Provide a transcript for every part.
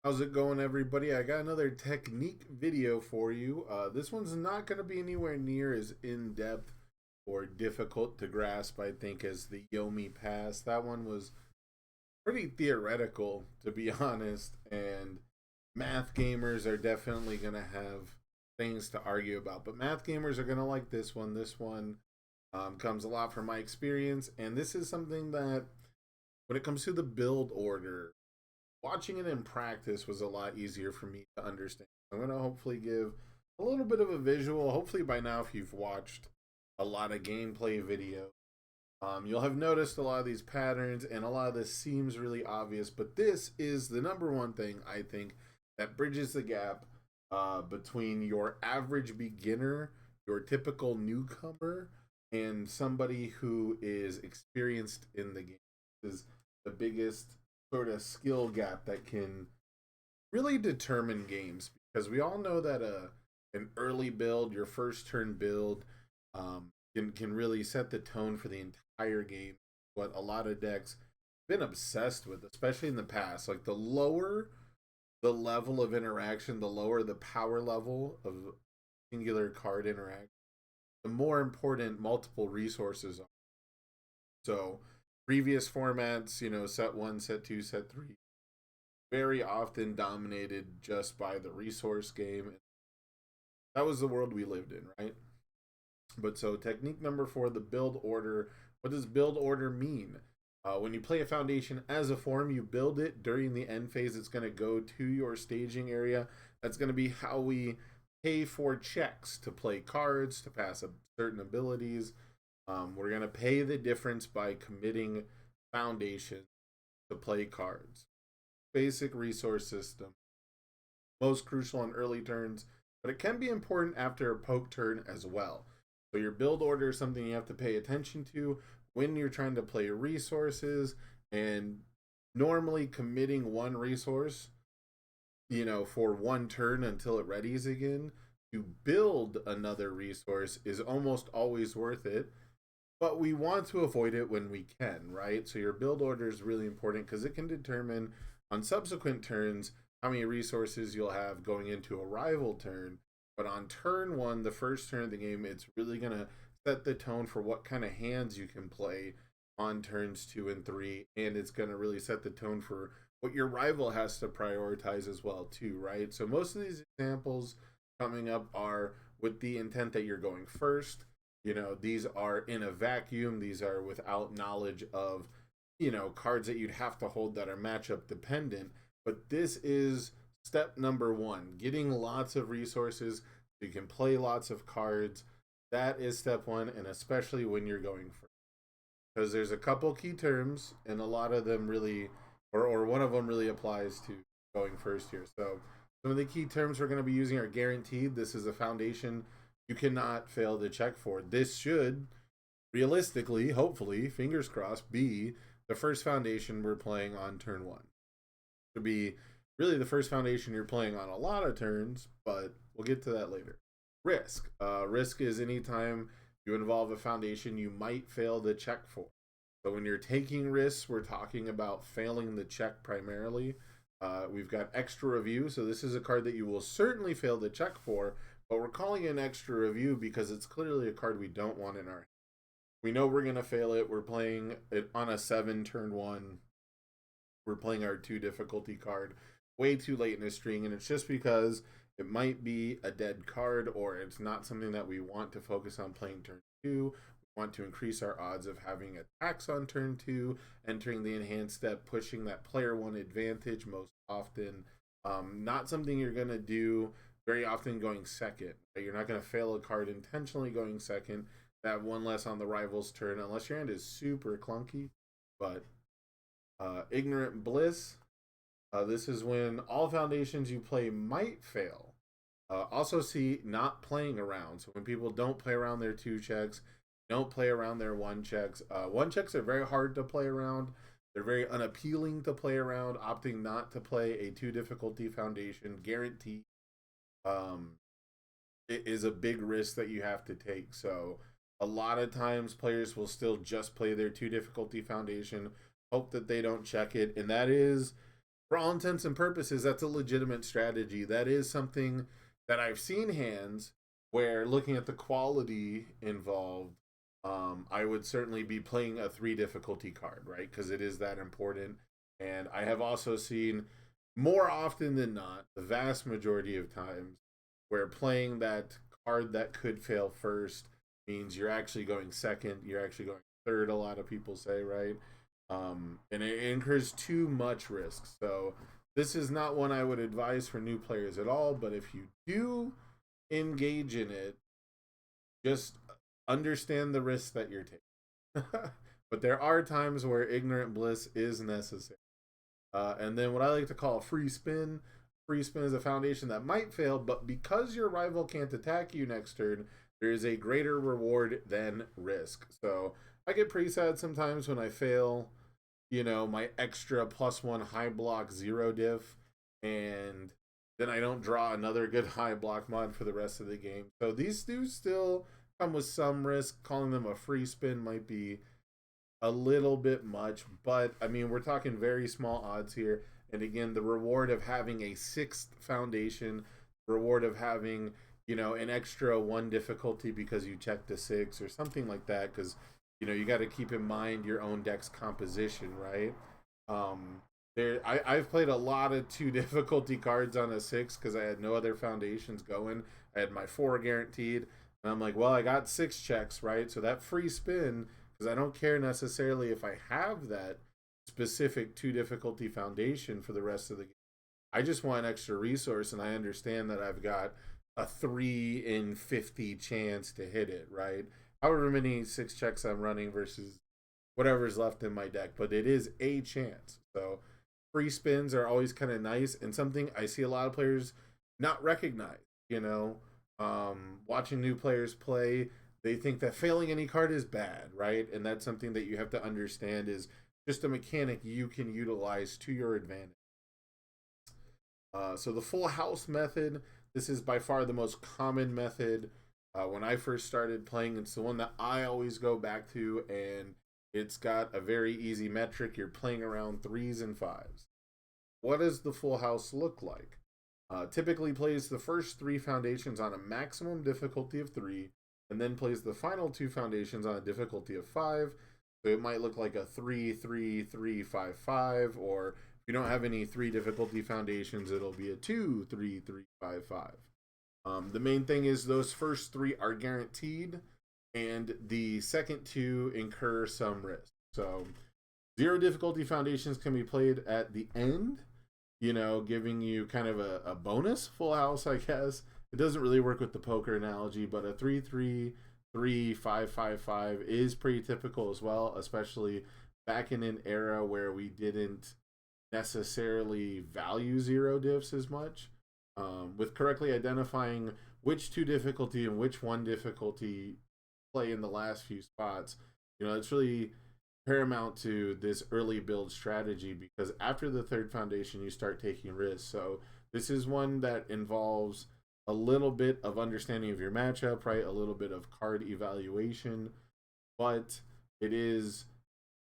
How's it going, everybody? I got another technique video for you. This one's not going to be anywhere near as in-depth or difficult to grasp, I think, as the Yomi pass. That one was pretty theoretical, to be honest, and math gamers are definitely going to have things to argue about. But math gamers are going to like this one. This one comes a lot from my experience, and this is something that, when it comes to the build order, watching it in practice was a lot easier for me to understand. I'm going to hopefully give a little bit of a visual. Hopefully, by now, if you've watched a lot of gameplay video, you'll have noticed a lot of these patterns, and a lot of this seems really obvious. But this is the number one thing I think that bridges the gap between your average beginner, your typical newcomer, and somebody who is experienced in the game. This is the biggest sort of skill gap that can really determine games, because we all know that an early build, your first turn build, can really set the tone for the entire game. What a lot of decks been obsessed with, especially in the past. Like, the lower the level of interaction, the lower the power level of singular card interaction, the more important multiple resources are. So previous formats, set one, set two, set three, very often dominated just by the resource game. That was the world we lived in, right? But so technique number 4, the build order. What does build order mean? When you play a foundation as a form, you build it during the end phase. It's going to go to your staging area. That's going to be how we pay for checks to play cards, to pass up certain abilities. We're going to pay the difference by committing foundation to play cards. Basic resource system. Most crucial on early turns, but it can be important after a poke turn as well. So your build order is something you have to pay attention to when you're trying to play resources, and normally committing one resource, for one turn until it readies again, to build another resource is almost always worth it. But we want to avoid it when we can, right? So your build order is really important because it can determine on subsequent turns how many resources you'll have going into a rival turn. But on turn one, the first turn of the game, it's really going to set the tone for what kind of hands you can play on turns 2 and 3. And it's going to really set the tone for what your rival has to prioritize as well, too, right? So most of these examples coming up are with the intent that you're going first. These are in a vacuum. These are without knowledge of, cards that you'd have to hold that are matchup dependent. But this is step number 1, getting lots of resources so you can play lots of cards. That is step 1, and especially when you're going first. Because there's a couple key terms, and a lot of them really, or one of them really applies to going first here. So some of the key terms we're going to be using are guaranteed. This is a foundation you cannot fail to check for. This should realistically, hopefully, fingers crossed, be the first foundation we're playing on turn 1. To be really the first foundation you're playing on a lot of turns, but we'll get to that later. Risk. Risk is anytime you involve a foundation you might fail the check for. So when you're taking risks, we're talking about failing the check primarily. We've got extra review, so this is a card that you will certainly fail the check for, but we're calling it an extra review because it's clearly a card we don't want in our hand. We know we're going to fail it. We're playing it on a 7 turn 1. We're playing our 2 difficulty card way too late in the string, and it's just because it might be a dead card, or it's not something that we want to focus on playing turn 2. We want to increase our odds of having attacks on turn 2, entering the enhanced step, pushing that player 1 advantage most often. Not something you're going to do very often going second. Right? You're not going to fail a card intentionally going second. That one less on the rival's turn, unless your hand is super clunky. But ignorant bliss. This is when all foundations you play might fail. Also see not playing around. So when people don't play around their 2 checks, don't play around their 1 checks. 1 checks are very hard to play around. They're very unappealing to play around. Opting not to play a 2 difficulty foundation guarantee it is a big risk that you have to take. So a lot of times players will still just play their 2 difficulty foundation, hope that they don't check it, and that is for all intents and purposes, that's a legitimate strategy. That is something that I've seen hands where, looking at the quality involved, I would certainly be playing a 3 difficulty card, right? Because it is that important. And I have also seen more often than not, the vast majority of times, where playing that card that could fail first means you're actually going second, you're actually going third, a lot of people say, right? And it incurs too much risk. So this is not one I would advise for new players at all. But if you do engage in it, just understand the risk that you're taking. But there are times where ignorant bliss is necessary. And then what I like to call a free spin. Free spin is a foundation that might fail, but because your rival can't attack you next turn, there is a greater reward than risk. So I get pretty sad sometimes when I fail, my extra +1 high block 0 diff, and then I don't draw another good high block mod for the rest of the game. So these do still come with some risk. Calling them a free spin might be a little bit much, but I mean, we're talking very small odds here. And again, the reward of having a 6th foundation, reward of having, an extra 1 difficulty because you checked a 6 or something like that, because you got to keep in mind your own deck's composition, right? I've played a lot of 2 difficulty cards on a 6 because I had no other foundations going. I had my 4 guaranteed, and I'm like, well, I got 6 checks, right? So that free spin, because I don't care necessarily if I have that specific 2 difficulty foundation for the rest of the game. I just want an extra resource, and I understand that I've got a 3 in 50 chance to hit it, right? However many 6 checks I'm running versus whatever's left in my deck, but it is a chance. So free spins are always kind of nice, and something I see a lot of players not recognize. Watching new players play, they think that failing any card is bad, right? And that's something that you have to understand is just a mechanic you can utilize to your advantage. So the full house method, this is by far the most common method. When I first started playing, it's the one that I always go back to, and it's got a very easy metric. You're playing around 3s and 5s. What does the full house look like? Typically plays the first 3 foundations on a maximum difficulty of 3, and then plays the final 2 foundations on a difficulty of 5. So it might look like a 3, 3, 3, 5, 5, or if you don't have any 3 difficulty foundations, it'll be a 2, 3, 3, 5, 5. The main thing is those first 3 are guaranteed, and the second 2 incur some risk. So 0 difficulty foundations can be played at the end, giving you kind of a bonus full house, I guess. It doesn't really work with the poker analogy, but a 3, 3, 3, 5, 5, 5 is pretty typical as well, especially back in an era where we didn't necessarily value 0 diffs as much. With correctly identifying which 2 difficulty and which 1 difficulty play in the last few spots, it's really paramount to this early build strategy, because after the 3rd foundation you start taking risks. So this is one that involves a little bit of understanding of your matchup, right? A little bit of card evaluation, but it is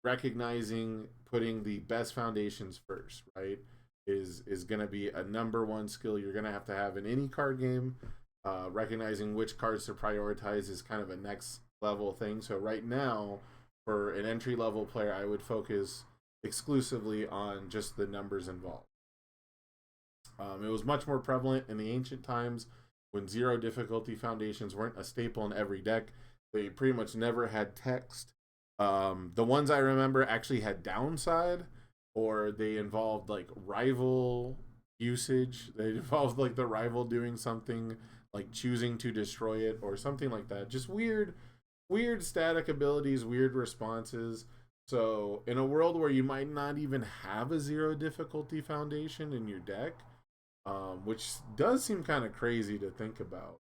recognizing putting the best foundations first, right? Is going to be a #1 skill you're going to have in any card game. Recognizing which cards to prioritize is kind of a next level thing. So right now, for an entry level player, I would focus exclusively on just the numbers involved. It was much more prevalent in the ancient times when 0 difficulty foundations weren't a staple in every deck. They pretty much never had text. The ones I remember actually had downside, or they involved like rival usage. They involved like the rival doing something, like choosing to destroy it or something like that. Just weird static abilities, weird responses. So in a world where you might not even have a 0 difficulty foundation in your deck, which does seem kind of crazy to think about.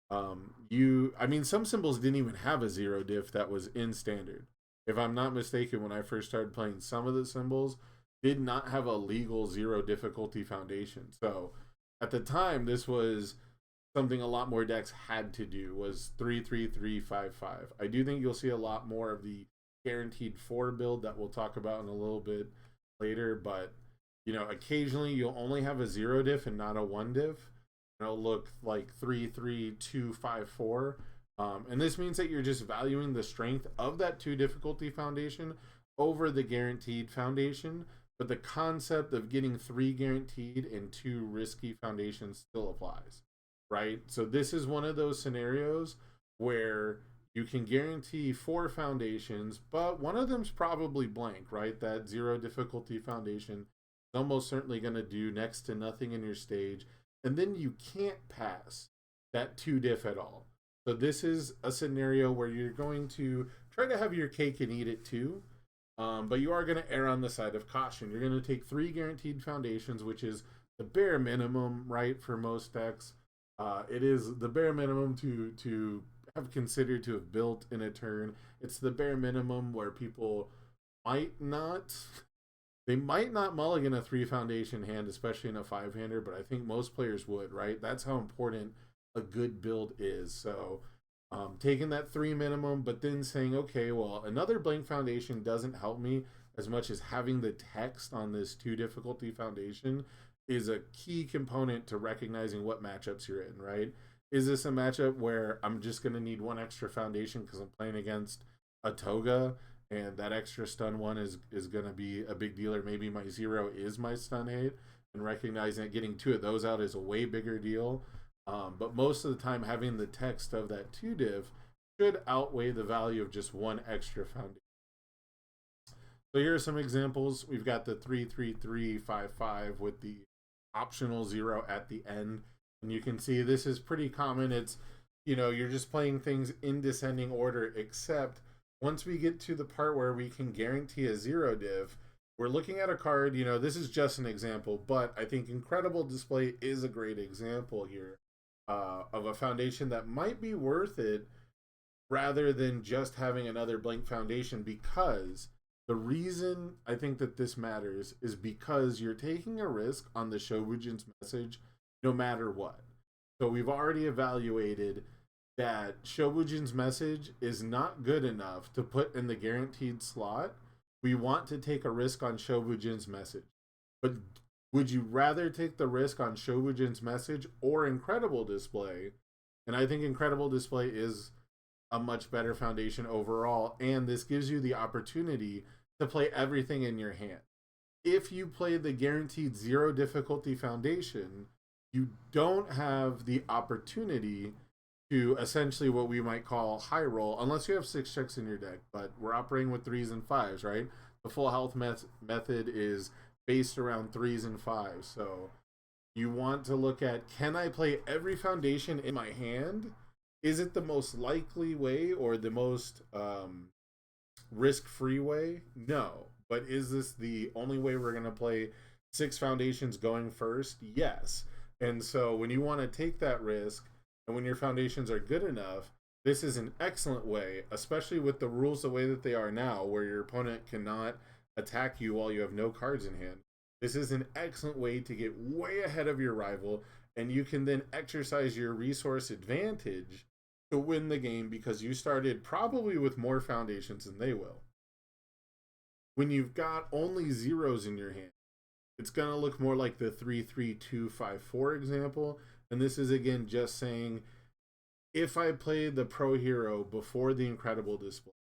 Some symbols didn't even have a 0 diff that was in standard. If I'm not mistaken, when I first started playing, some of the symbols did not have a legal 0 difficulty foundation. So at the time, this was something a lot more decks had to do, was 3, 3, 3, 5, 5. I do think you'll see a lot more of the guaranteed 4 build that we'll talk about in a little bit later, but You know, occasionally you'll only have a 0 diff and not a 1 diff. It'll look like 3-3-2-5-4. And this means that you're just valuing the strength of that 2 difficulty foundation over the guaranteed foundation. But the concept of getting 3 guaranteed and 2 risky foundations still applies, right? So this is one of those scenarios where you can guarantee 4 foundations, but one of them's probably blank, right? That 0 difficulty foundation is almost certainly going to do next to nothing in your stage. And then you can't pass that 2 diff at all. So this is a scenario where you're going to try to have your cake and eat it too. But you are going to err on the side of caution. You're going to take 3 guaranteed foundations, which is the bare minimum, right, for most decks. It is the bare minimum to have considered to have built in a turn. It's the bare minimum where people might not mulligan a 3 foundation hand, especially in a 5-hander, but I think most players would, right? That's how important a good build is. So taking that 3 minimum, but then saying, okay, well, another blank foundation doesn't help me as much as having the text on this 2 difficulty foundation is a key component to recognizing what matchups you're in, right? Is this a matchup where I'm just going to need 1 extra foundation because I'm playing against a Toga and that extra stun 1 is going to be a big deal, or maybe my 0 is my stun 8, and recognizing that getting 2 of those out is a way bigger deal. But most of the time, having the text of that 2 div should outweigh the value of just 1 extra foundation. So here are some examples. We've got the 3-3-3-5-5 with the optional 0 at the end. And you can see this is pretty common. It's, you know, you're just playing things in descending order, except once we get to the part where we can guarantee a 0 div, we're looking at a card, you know, this is just an example, but I think Incredible Display is a great example here of a foundation that might be worth it rather than just having another blank foundation, because the reason I think that this matters is because you're taking a risk on the Shobujin's message no matter what. So we've already evaluated that Shobujin's message is not good enough to put in the guaranteed slot. We want to take a risk on Shobujin's message. But would you rather take the risk on Shobujin's message or Incredible Display? And I think Incredible Display is a much better foundation overall, and this gives you the opportunity to play everything in your hand. If you play the guaranteed 0 difficulty foundation, you don't have the opportunity to essentially what we might call high roll, unless you have 6 checks in your deck, but we're operating with 3s and 5s, right? The full health method is based around 3s and 5s, so you want to look at, can I play every foundation in my hand? Is it the most likely way or the most risk-free way? No. But is this the only way we're going to play 6 foundations going first? Yes. And so when you want to take that risk, and when your foundations are good enough, this is an excellent way, especially with the rules the way that they are now, where your opponent cannot attack you while you have no cards in hand. This is an excellent way to get way ahead of your rival, and you can then exercise your resource advantage to win the game because you started probably with more foundations than they will. When you've got only 0s in your hand, it's going to look more like the 3-3-2-5-4 example. And this is, again, just saying, if I play the Pro Hero before the Incredible Display,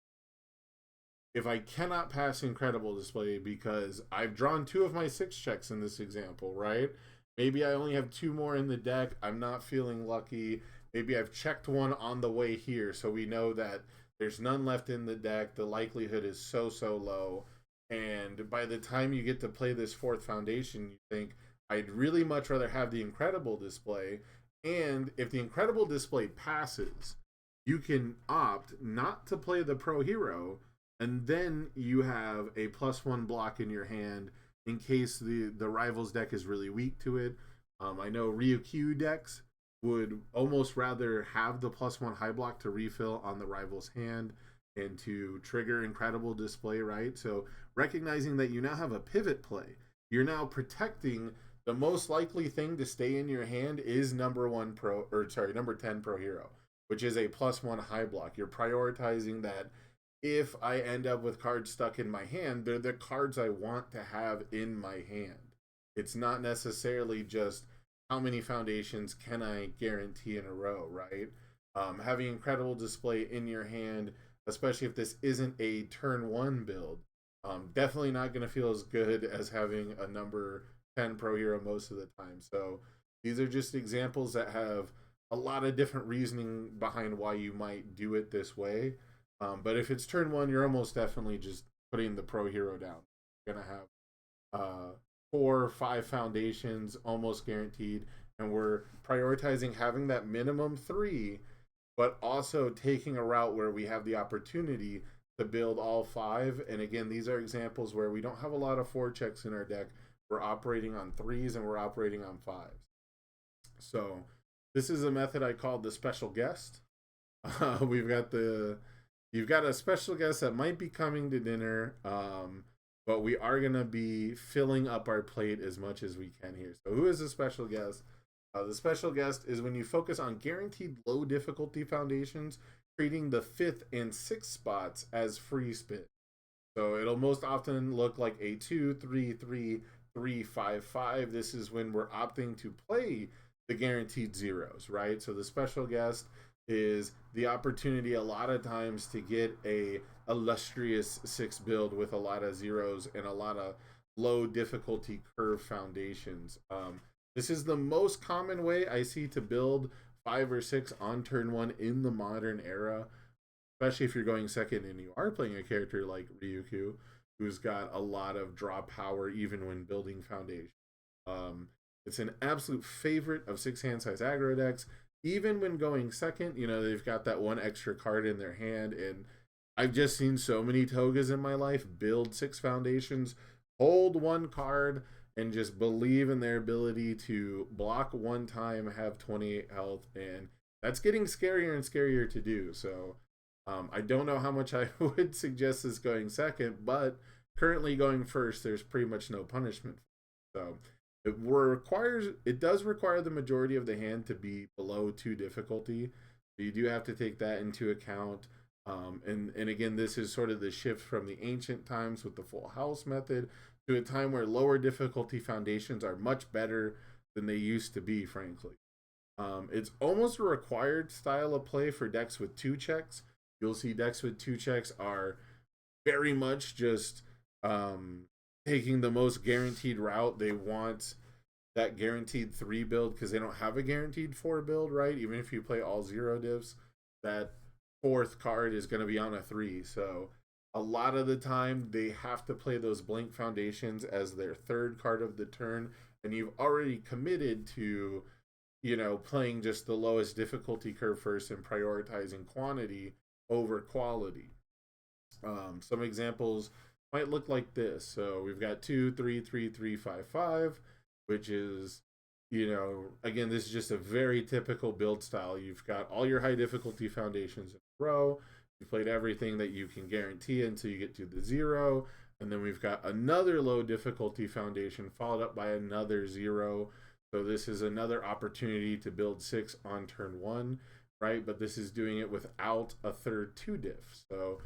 if I cannot pass Incredible Display because I've drawn 2 of my 6 checks in this example, right? Maybe I only have 2 more in the deck. I'm not feeling lucky. Maybe I've checked 1 on the way here, so we know that there's none left in the deck. The likelihood is so low. And by the time you get to play this 4th foundation, you think, I'd really much rather have the Incredible Display. And if the Incredible Display passes, you can opt not to play the Pro Hero, and then you have a +1 block in your hand in case the rival's deck is really weak to it. I know Ryukyu decks would almost rather have the +1 high block to refill on the rival's hand and to trigger Incredible Display, right? So recognizing that you now have a pivot play, you're now protecting the most likely thing to stay in your hand is number 10 Pro Hero, which is a +1 high block. You're prioritizing that. If I end up with cards stuck in my hand, they're the cards I want to have in my hand. It's not necessarily just how many foundations can I guarantee in a row, right? Having incredible display in your hand, especially if this isn't a turn one build, definitely not going to feel as good as having a number 10 pro hero most of the time. So these are just examples that have a lot of different reasoning behind why you might do it this way. But if it's turn one, you're almost definitely just putting the pro hero down. You're going to have 4 or 5 foundations almost guaranteed, and we're prioritizing having that minimum 3, but also taking a route where we have the opportunity to build all 5. And again, these are examples where we don't have a lot of 4 checks in our deck. We're operating on 3s and we're operating on 5s. So this is a method I called the special guest. We've got you've got a special guest that might be coming to dinner, but we are going to be filling up our plate as much as we can here. So who is the special guest? The special guest is when you focus on guaranteed low difficulty foundations, treating the 5th and 6th spots as free spin. So it'll most often look like a 2, 3, 3, 3, 5, 5. This is when we're opting to play the guaranteed zeros, right? So the special guest is the opportunity a lot of times to get a illustrious 6 build with a lot of zeros and a lot of low difficulty curve foundations. This is the most common way I see to build 5 or 6 on turn 1 in the modern era, especially if you're going second and you are playing a character like Ryukyu, who's got a lot of draw power even when building foundation. It's an absolute favorite of 6 hand size aggro decks. Even when going second, you know, they've got that one extra card in their hand. And I've just seen so many Togas in my life build 6 foundations, hold 1 card, and just believe in their ability to block 1 time, have 28 health. And that's getting scarier and scarier to do. So I don't know how much I would suggest this going second, but currently going first, there's pretty much no punishment. So it does require the majority of the hand to be below 2 difficulty. So you do have to take that into account. And again, this is sort of the shift from the ancient times with the full house method to a time where lower difficulty foundations are much better than they used to be, frankly. It's almost a required style of play for decks with 2 checks. You'll see decks with 2 checks are very much just taking the most guaranteed route. They want that guaranteed 3 build because they don't have a guaranteed 4 build, right? Even if you play all 0 diffs, that 4th card is going to be on a 3. So a lot of the time they have to play those blank foundations as their 3rd card of the turn, and you've already committed to, you know, playing just the lowest difficulty curve first and prioritizing quantity over quality. Some examples might look like this. So we've got 2, 3, 3, 3, 5, 5, which is, you know, again, this is just a very typical build style. You've got all your high difficulty foundations in a row. You've played everything that you can guarantee until you get to the 0. And then we've got another low difficulty foundation followed up by another 0. So this is another opportunity to build 6 on turn 1, right? But this is doing it without a 3rd 2 diff. So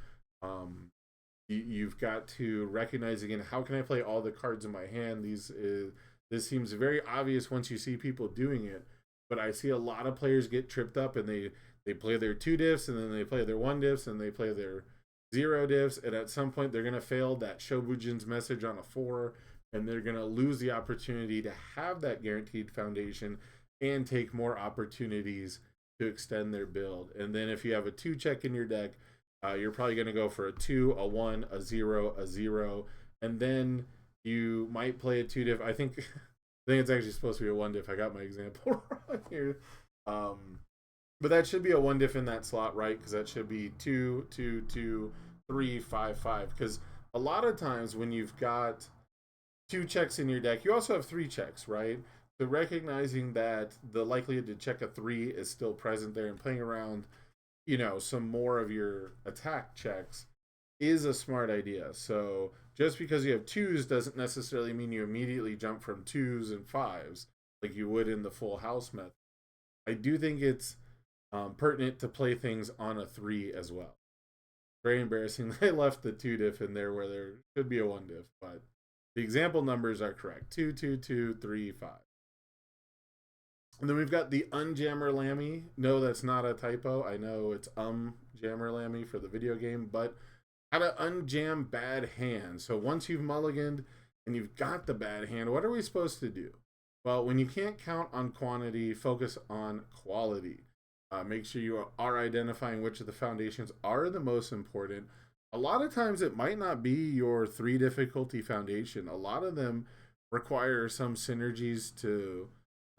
you've got to recognize again, how can I play all the cards in my hand? This seems very obvious once you see people doing it, but I see a lot of players get tripped up and they play their 2 diffs and then they play their 1 diffs and they play their 0 diffs, and at some point they're going to fail that Shobujin's message on a 4, and they're going to lose the opportunity to have that guaranteed foundation and take more opportunities to extend their build. And then if you have a 2 check in your deck, you're probably going to go for a 2, a 1, a 0, a 0, and then you might play a 2 diff. I think it's actually supposed to be a 1 diff. I got my example wrong here. But that should be a 1 diff in that slot, right? Because that should be 2, 2, 2, 3, 5, 5. Because a lot of times when you've got 2 checks in your deck, you also have 3 checks, right? So recognizing that the likelihood to check a 3 is still present there and playing around, you know, some more of your attack checks is a smart idea. So just because you have 2s doesn't necessarily mean you immediately jump from 2s and 5s like you would in the full house method. I do think it's pertinent to play things on a 3 as well. Very embarrassing. I left the 2 diff in there where there should be a 1 diff, but The example numbers are correct. 2, 2, 2, 3, 5. And then we've got the unjammer Lamy. No, that's not a typo. I know it's jammer Lamy for the video game, but how to unjam bad hand. So once you've mulliganed and you've got the bad hand, what are we supposed to do? Well, when you can't count on quantity, focus on quality. Make sure you are identifying which of the foundations are the most important. A lot of times it might not be your 3 difficulty foundation. A lot of them require some synergies to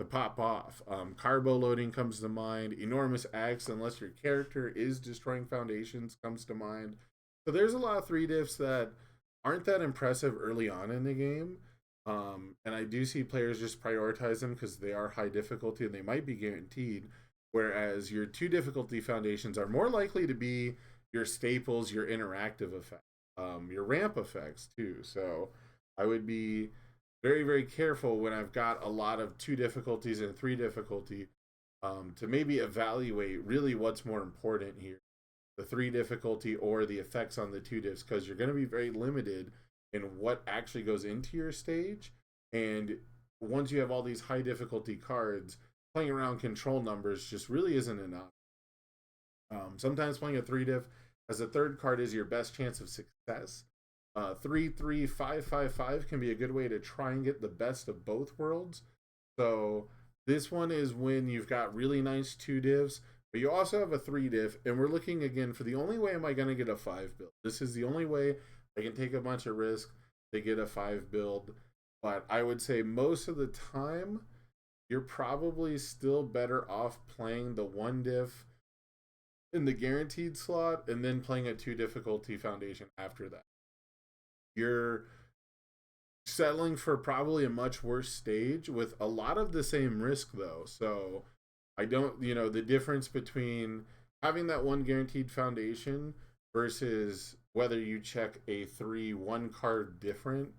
pop off. Carbo loading comes to mind. Enormous Axe, unless your character is destroying foundations, comes to mind. So there's a lot of 3 diffs that aren't that impressive early on in the game. And I do see players just prioritize them because they are high difficulty and they might be guaranteed. Whereas your 2 difficulty foundations are more likely to be your staples, your interactive effects, your ramp effects too. So I would be very, very careful when I've got a lot of 2 difficulties and 3 difficulty to maybe evaluate really what's more important here, the 3 difficulty or the effects on the 2 diffs, because you're going to be very limited in what actually goes into your stage. And once you have all these high difficulty cards, playing around control numbers just really isn't enough. Sometimes playing a 3 diff as a 3rd card is your best chance of success. 3, 3, 5, 5, 5 can be a good way to try and get the best of both worlds. So this one is when you've got really nice 2 diffs, but you also have a 3 diff, and we're looking again for the only way am I going to get a 5 build. This is the only way I can take a bunch of risk to get a 5 build. But I would say most of the time, you're probably still better off playing the 1 diff in the guaranteed slot and then playing a 2 difficulty foundation after that. You're settling for probably a much worse stage with a lot of the same risk though. So I don't, the difference between having that 1 guaranteed foundation versus whether you check a 3 1 card different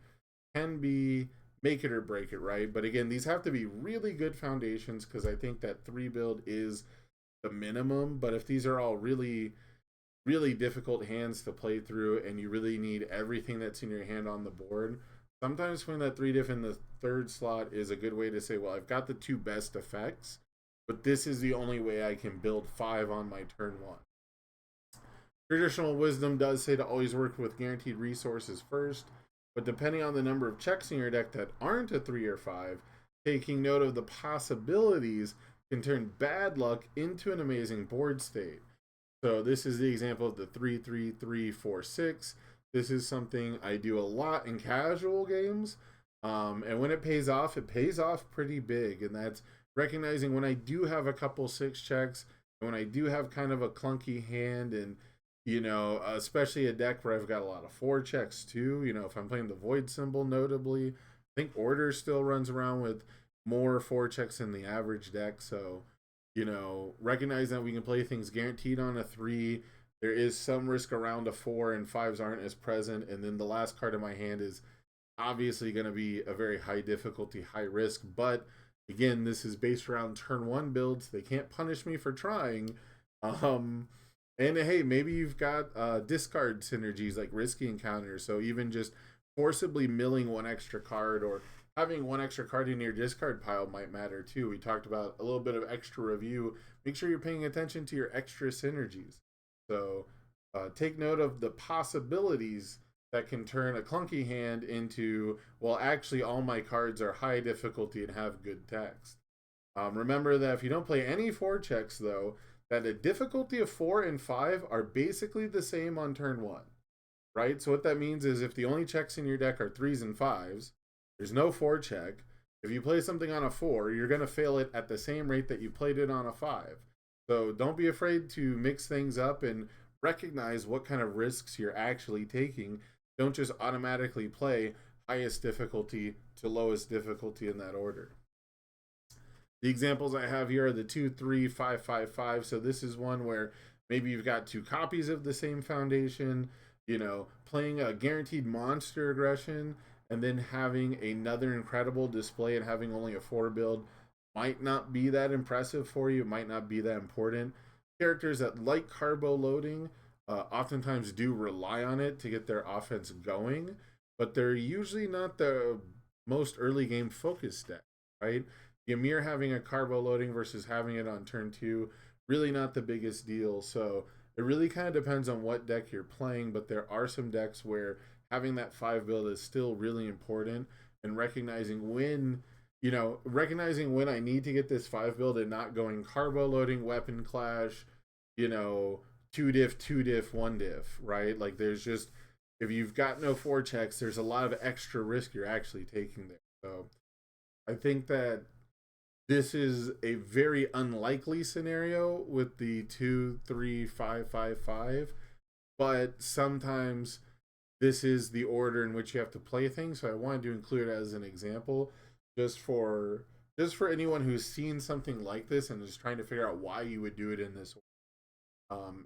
can be make it or break it, right? But again, these have to be really good foundations because I think that 3 build is the minimum. But if these are all really, really difficult hands to play through and you really need everything that's in your hand on the board, sometimes putting that 3 diff in the 3rd slot is a good way to say, well, I've got the 2 best effects, but this is the only way I can build 5 on my turn 1. Traditional wisdom does say to always work with guaranteed resources first, but depending on the number of checks in your deck that aren't a 3 or 5, taking note of the possibilities can turn bad luck into an amazing board state. So this is the example of the 3, 3, 3, 4, 6. This is something I do a lot in casual games. And when it pays off pretty big. And that's recognizing when I do have a couple 6 checks, and when I do have kind of a clunky hand, and especially a deck where I've got a lot of 4 checks too. If I'm playing the void symbol, notably, I think order still runs around with more 4 checks in the average deck. So, recognize that we can play things guaranteed on a 3. There is some risk around a 4, and 5s aren't as present. And then the last card in my hand is obviously going to be a very high difficulty, high risk. But again, this is based around turn 1 builds. They can't punish me for trying. And hey, maybe you've got discard synergies like risky encounters. So even just forcibly milling 1 extra card or having 1 extra card in your discard pile might matter too. We talked about a little bit of extra review. Make sure you're paying attention to your extra synergies. So take note of the possibilities that can turn a clunky hand into, well, actually all my cards are high difficulty and have good text. Remember that if you don't play any 4 checks though, that a difficulty of 4 and 5 are basically the same on turn 1, right? So what that means is if the only checks in your deck are 3s and 5s, there's no 4 check. If you play something on a 4, you're going to fail it at the same rate that you played it on a 5. So don't be afraid to mix things up and recognize what kind of risks you're actually taking. Don't just automatically play highest difficulty to lowest difficulty in that order. The examples I have here are the 2, 3, 5, 5, 5. So this is one where maybe you've got 2 copies of the same foundation, playing a guaranteed monster aggression and then having another incredible display and having only a 4 build might not be that impressive for you. It might not be that important. Characters that like carbo loading oftentimes do rely on it to get their offense going. but they're usually not the most early game focused deck, right? Ymir having a carbo loading versus having it on turn 2, really not the biggest deal. So it really kind of depends on what deck you're playing, but there are some decks where having that 5 build is still really important, and recognizing when, recognizing when I need to get this 5 build and not going carbo loading, weapon clash, 2 diff, 2 diff, 1 diff, right? Like there's just, if you've got no 4 checks, there's a lot of extra risk you're actually taking there. So I think that this is a very unlikely scenario with the 2, 3, 5, 5, 5, but sometimes this is the order in which you have to play things. So I wanted to include it as an example, just for anyone who's seen something like this and is trying to figure out why you would do it in this order.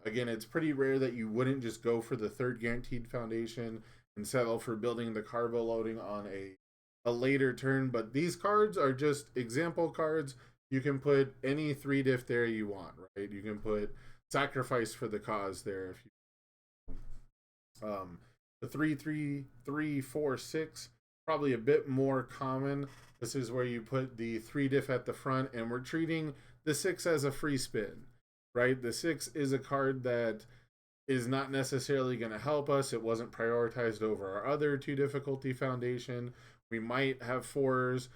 Again, it's pretty rare that you wouldn't just go for the 3rd guaranteed foundation and settle for building the carbo loading on a later turn, but these cards are just example cards. You can put any 3 diff there you want, right? You can put sacrifice for the cause there if you the 3 3 3 4 6, probably a bit more common. This is where you put the 3 diff at the front, and we're treating the 6 as a free spin, right? The 6 is a card that is not necessarily going to help us. It wasn't prioritized over our other 2 difficulty foundation. We might have 4s.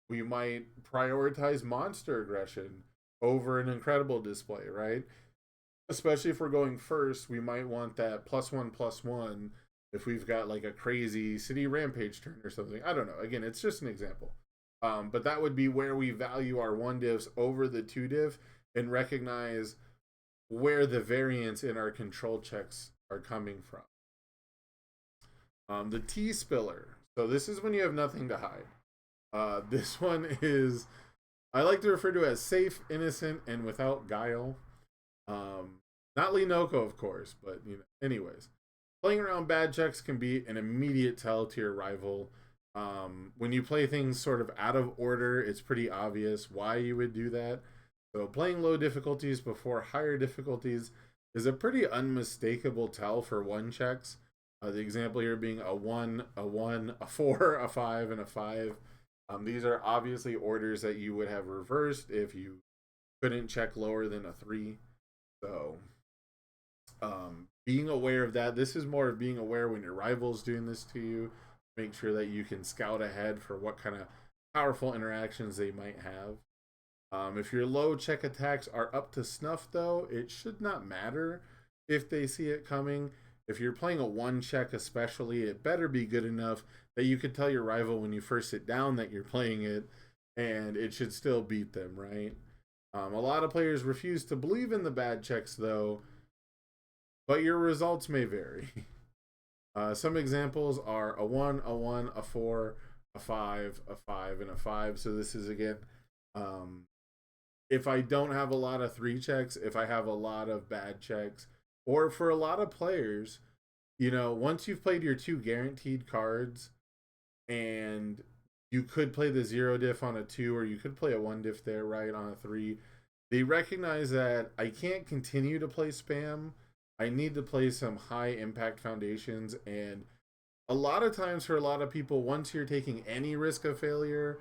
We might prioritize monster aggression over an incredible display, right? Especially if we're going first, we might want that +1/+1 if we've got like a crazy city rampage turn or something. I don't know. Again, it's just an example. But that would be where we value our 1 diffs over the 2 diff and recognize where the variance in our control checks are coming from. The T spiller. So this is when you have nothing to hide. This one is, I like to refer to as safe, innocent, and without guile. Not Linoko, of course, but anyways. Playing around bad checks can be an immediate tell to your rival. When you play things sort of out of order, it's pretty obvious why you would do that. So playing low difficulties before higher difficulties is a pretty unmistakable tell for 1 checks. The example here being a 1, a 1, a 4, a 5, and a 5. These are obviously orders that you would have reversed if you couldn't check lower than a 3. So being aware of that, this is more of being aware when your rival's doing this to you. Make sure that you can scout ahead for what kind of powerful interactions they might have. If your low check attacks are up to snuff, though, it should not matter if they see it coming. If you're playing a 1 check especially, it better be good enough that you could tell your rival when you first sit down that you're playing it, and it should still beat them, right? A lot of players refuse to believe in the bad checks, though, but your results may vary. Some examples are a 1, a 1, a 4, a 5, a 5, and a 5. So this is, again, if I don't have a lot of 3 checks, if I have a lot of bad checks, or for a lot of players, once you've played your 2 guaranteed cards, and you could play the 0 diff on a 2, or you could play a 1 diff there, right, on a 3, they recognize that I can't continue to play spam. I need to play some high impact foundations, and a lot of times for a lot of people, once you're taking any risk of failure,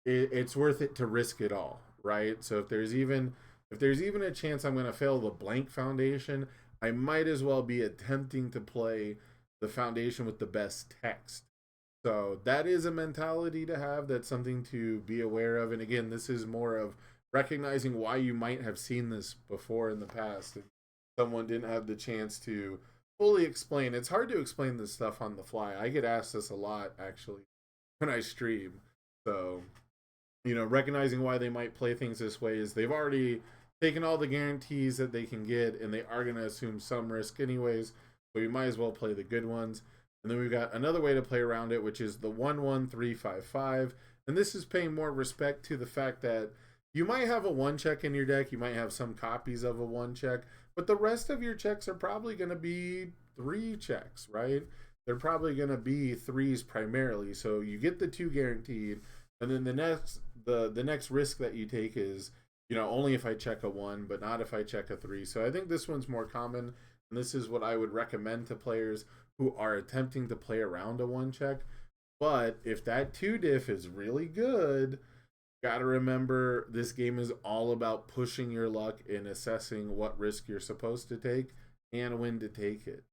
it's worth it to risk it all, right? So if there's even a chance I'm going to fail the blank foundation, I might as well be attempting to play the foundation with the best text. So that is a mentality to have. That's something to be aware of. And again, this is more of recognizing why you might have seen this before in the past. And someone didn't have the chance to fully explain. It's hard to explain this stuff on the fly. I get asked this a lot, actually, when I stream. So, recognizing why they might play things this way is they've already taken all the guarantees that they can get, and they are going to assume some risk anyways. So you might as well play the good ones. And then we've got another way to play around it, which is the 1-1-3-5-5. And this is paying more respect to the fact that you might have a 1 check in your deck. You might have some copies of a 1 check, but the rest of your checks are probably going to be 3 checks, right? They're probably going to be 3s primarily. So you get the 2 guaranteed, and then the next risk that you take is, only if I check a 1, but not if I check a 3. So I think this one's more common, and this is what I would recommend to players who are attempting to play around a 1-check. But if that 2 diff is really good, gotta remember this game is all about pushing your luck and assessing what risk you're supposed to take and when to take it.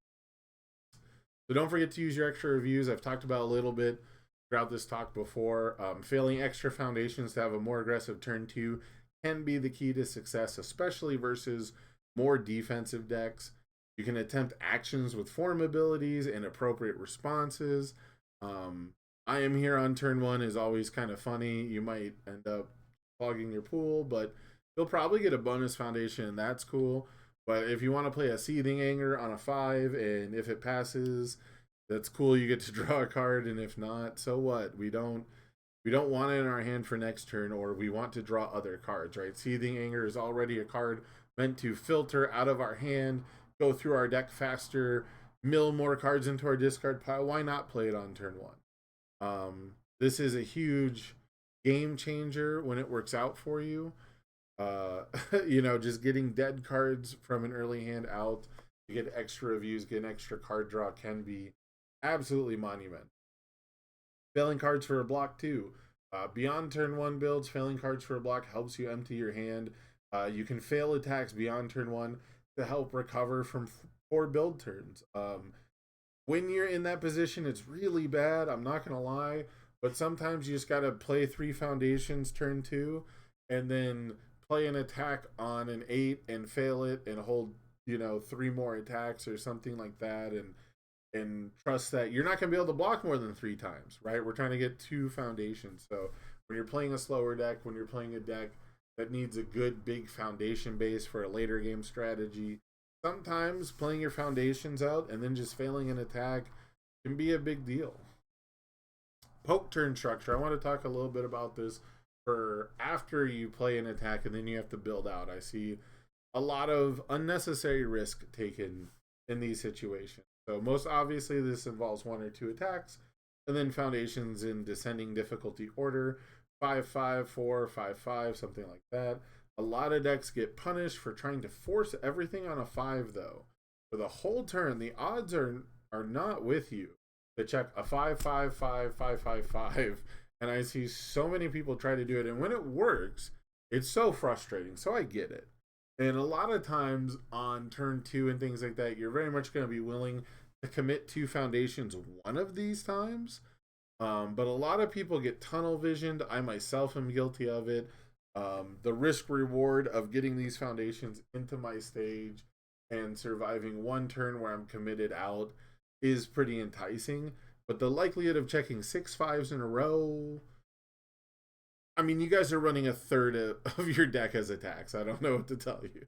So don't forget to use your extra reviews. I've talked about a little bit throughout this talk before. Failing extra foundations to have a more aggressive turn 2 can be the key to success, especially versus more defensive decks. You can attempt actions with form abilities and appropriate responses. I am here on turn 1 is always kind of funny. You might end up clogging your pool, but you'll probably get a bonus foundation, and that's cool. But if you want to play a Seething Anger on a 5, and if it passes, that's cool. You get to draw a card, and if not, so what? We don't want it in our hand for next turn, or we want to draw other cards, right? Seething Anger is already a card meant to filter out of our hand, go through our deck faster, mill more cards into our discard pile. Why not play it on turn 1? This is a huge game changer when it works out for you. Just getting dead cards from an early hand out to get extra reviews, get an extra card draw can be absolutely monumental. Failing cards for a block too. Beyond turn 1 builds, failing cards for a block helps you empty your hand. You can fail attacks beyond turn 1 to help recover from 4 build turns. When you're in that position, it's really bad. I'm not gonna lie, but sometimes you just gotta play 3 foundations turn 2, and then play an attack on an 8 and fail it and hold 3 more attacks or something like that, and trust that you're not going to be able to block more than 3 times, right? We're trying to get 2 foundations. So when you're playing a slower deck, when you're playing a deck that needs a good big foundation base for a later game strategy, sometimes playing your foundations out and then just failing an attack can be a big deal. Poke turn structure. I want to talk a little bit about this for after you play an attack and then you have to build out. I see a lot of unnecessary risk taken in these situations. So most obviously this involves 1 or 2 attacks, and then foundations in descending difficulty order, 5-5, 4, 5-5, something like that. A lot of decks get punished for trying to force everything on a 5 though. For the whole turn, the odds are not with you to check a 5-5-5, 5-5-5. And I see so many people try to do it, and when it works, it's so frustrating. So I get it. And a lot of times on turn 2 and things like that, you're very much going to be willing to commit 2 foundations one of these times. But a lot of people get tunnel visioned. I myself am guilty of it. The risk reward of getting these foundations into my stage and surviving 1 turn where I'm committed out is pretty enticing. But the likelihood of checking 6 5s in a row, I mean, you guys are running a third of your deck as attacks. I don't know what to tell you.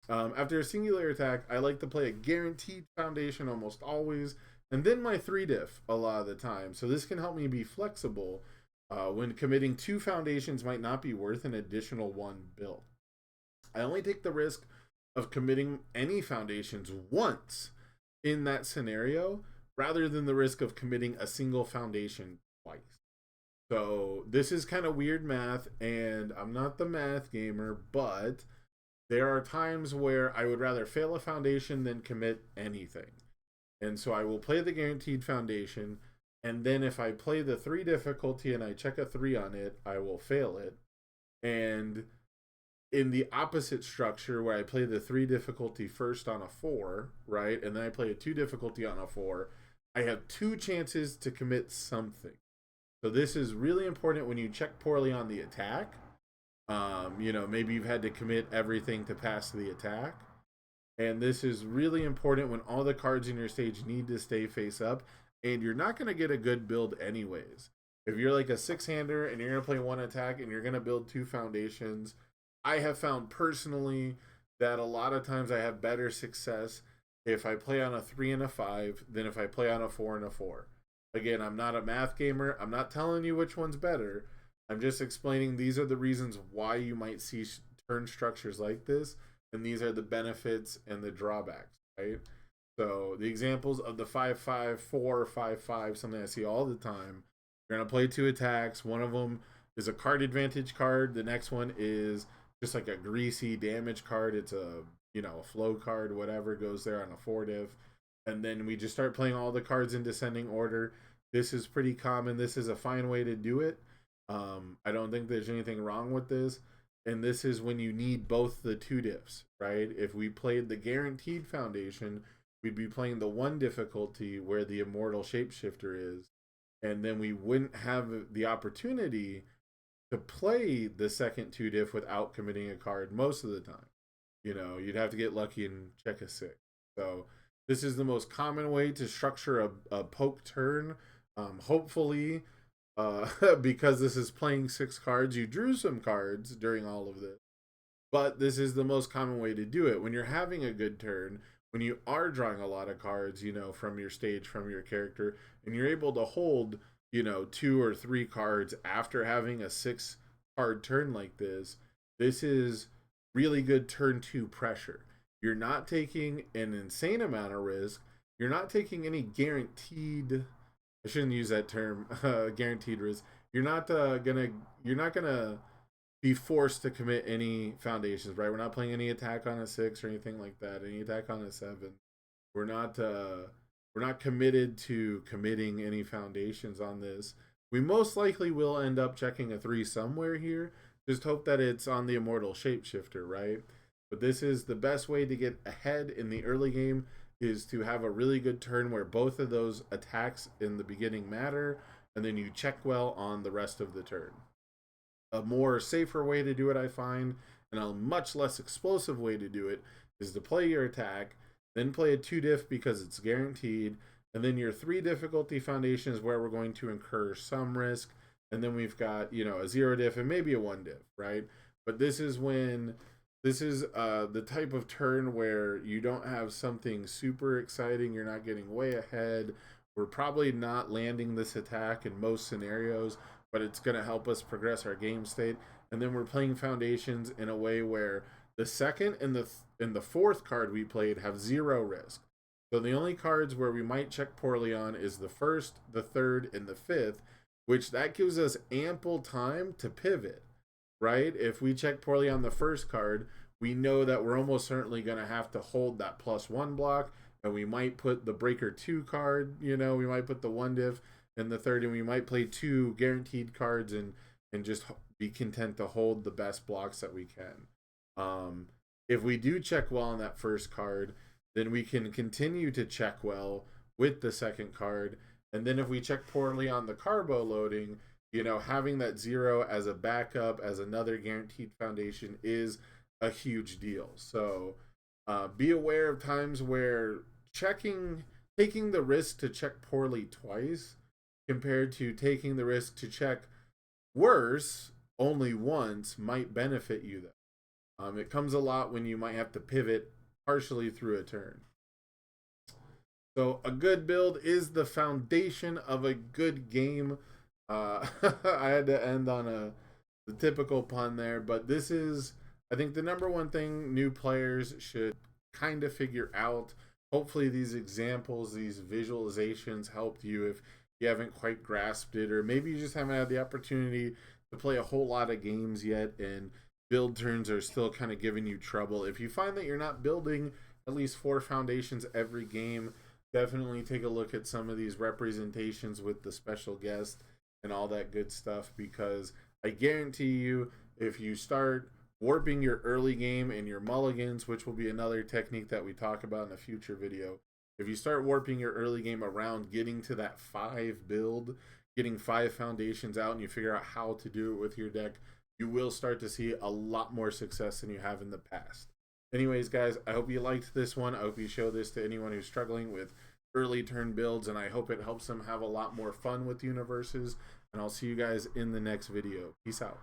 After a singular attack, I like to play a guaranteed foundation almost always, and then my 3-diff a lot of the time. So this can help me be flexible when committing 2 foundations might not be worth an additional 1 build. I only take the risk of committing any foundations once in that scenario, rather than the risk of committing a single foundation twice. So this is kind of weird math, and I'm not the math gamer, but there are times where I would rather fail a foundation than commit anything. And so I will play the guaranteed foundation, and then if I play the 3 difficulty and I check a 3 on it, I will fail it. And in the opposite structure where I play the 3 difficulty first on a 4, right, and then I play a 2 difficulty on a 4, I have 2 chances to commit something. So this is really important when you check poorly on the attack. Maybe you've had to commit everything to pass the attack. And this is really important when all the cards in your stage need to stay face up, and you're not going to get a good build anyways. If you're like a 6-hander and you're going to play 1 attack and you're going to build 2 foundations, I have found personally that a lot of times I have better success if I play on a 3 and a 5 than if I play on a 4 and a 4. Again, I'm not a math gamer. I'm not telling you which one's better. I'm just explaining these are the reasons why you might see turn structures like this, and these are the benefits and the drawbacks, right? So the examples of the 5-5, 4, 5-5, something I see all the time. You're going to play 2 attacks. One of them is a card advantage card. The next one is just like a greasy damage card. It's a flow card, whatever goes there on a 4 diff. and then we just start playing all the cards in descending order. This is pretty common. This is a fine way to do it. I don't think there's anything wrong with this. And this is when you need both the two diffs, right? If we played the guaranteed foundation, we'd be playing the one difficulty where the immortal shapeshifter is. And then we wouldn't have the opportunity to play the second two diff without committing a card most of the time. You know, you'd have to get lucky and check a 6. So this is the most common way to structure a poke turn. Hopefully, because this is playing 6 cards, you drew some cards during all of this. But this is the most common way to do it. When you're having a good turn, when you are drawing a lot of cards, you know, from your stage, from your character, and you're able to hold, you know, 2 or 3 cards after having a 6 card turn like this, this is really good turn 2 pressure. You're not taking an insane amount of risk. You're not taking any guaranteed, I shouldn't use that term, guaranteed risk. You're not gonna be forced to commit any foundations, right? We're not playing any attack on a 6 or anything like that. Any attack on a 7. We're not committed to committing any foundations on this. We most likely will end up checking a 3 somewhere here. Just hope that it's on the immortal shapeshifter, right? But this is the best way to get ahead in the early game, is to have a really good turn where both of those attacks in the beginning matter, and then you check well on the rest of the turn. A more safer way to do it, I find, and a much less explosive way to do it, is to play your attack, then play a 2 diff because it's guaranteed, and then your 3 difficulty foundation is where we're going to incur some risk, and then we've got, you know, a 0 diff and maybe a 1 diff, right? But this is the type of turn where you don't have something super exciting, you're not getting way ahead, we're probably not landing this attack in most scenarios, but it's going to help us progress our game state. And then we're playing foundations in a way where the second and the fourth card we played have 0 risk. So the only cards where we might check poorly on is the first, the third, and the 5th, which that gives us ample time to pivot, right? If we check poorly on the first card, we know that we're almost certainly going to have to hold that +1 block, and we might put the breaker 2 card, you know, we might put the 1 diff in the third, and we might play 2 guaranteed cards and just be content to hold the best blocks that we can. If we do check well on that first card, then we can continue to check well with the second card. And then if we check poorly on the carbo loading, you know, having that 0 as a backup, as another guaranteed foundation, is a huge deal. So be aware of times where taking the risk to check poorly twice compared to taking the risk to check worse only once might benefit you, though. It comes a lot when you might have to pivot partially through a turn. So a good build is the foundation of a good game. I had to end on the typical pun there, but this is, I think, the #1 thing new players should kind of figure out. Hopefully these examples, these visualizations helped you if you haven't quite grasped it, or maybe you just haven't had the opportunity to play a whole lot of games yet and build turns are still kind of giving you trouble. If you find that you're not building at least 4 foundations every game, definitely take a look at some of these representations with the special guest and all that good stuff, because I guarantee you, if you start warping your early game and your mulligans, which will be another technique that we talk about in a future video, if you start warping your early game around getting to that 5 build, getting 5 foundations out, and you figure out how to do it with your deck, you will start to see a lot more success than you have in the past. Anyways, guys, I hope you liked this one. I hope you show this to anyone who's struggling with early turn builds, and I hope it helps them have a lot more fun with universes. And I'll see you guys in the next video. Peace out.